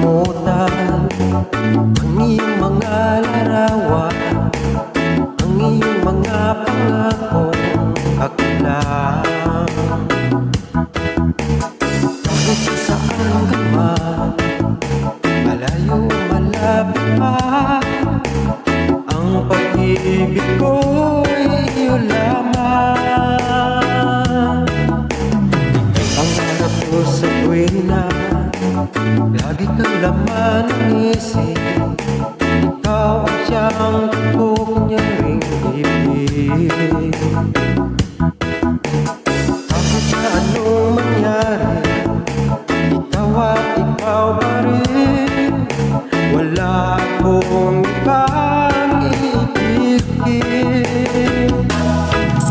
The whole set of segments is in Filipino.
kalimutan ang iyong mga larawan, ang iyong mga pangakong ako lang. Kahit saan ka man, malayo malapit pa, ang pag-ibig ko'y iyo lamang. Ang harap ko sa tuwina, lagi kang laman ng isip. Ikaw ang siyang tupok niyang ring ibig. Kahit na anong mangyari, ikaw at ikaw pa rin. Wala akong ibang ibigin.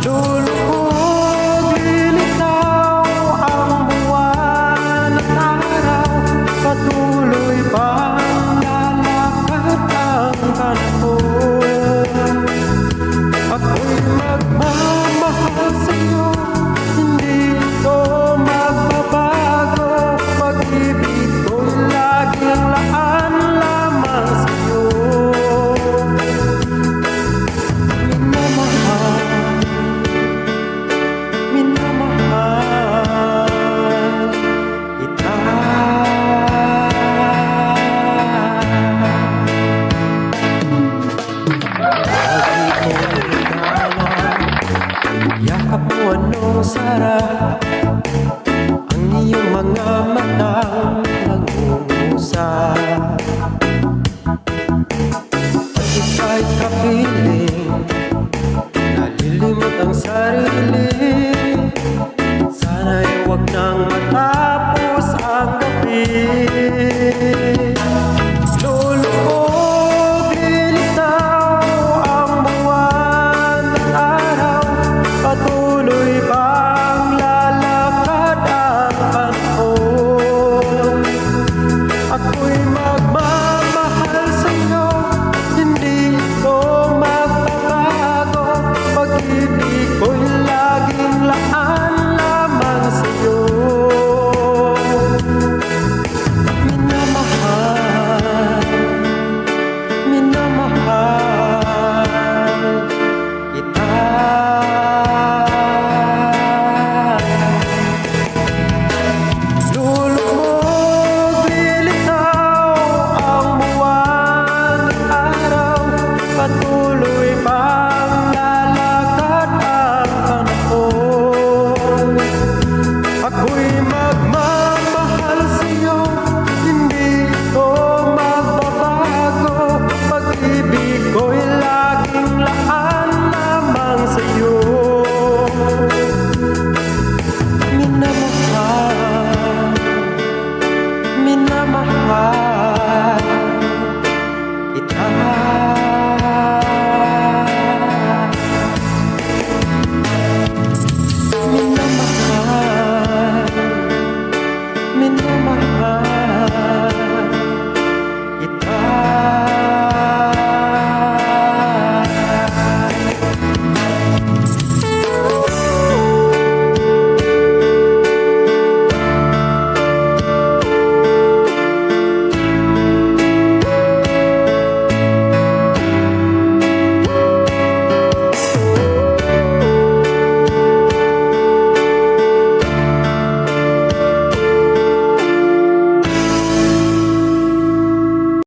Lulubog, lilitaw ang buwan at araw, patuloy bang lalakad ang panahon. Ako'y magmamahal sa'yo, hindi ito magbabago. Pag-ibig ko'y laging laan lamang sa'yo. Minamahal kita. Lagi kong regalo, yakap mo anong sarap, ang iyong mga matang nag-uusap. At ika'y kapiling, nalilimot ang sarili. Sana'y huwag nang matapos ang gabi. Lulubog, lilitaw ang buwan at araw, patuloy bang lalakad ang panahon. Ako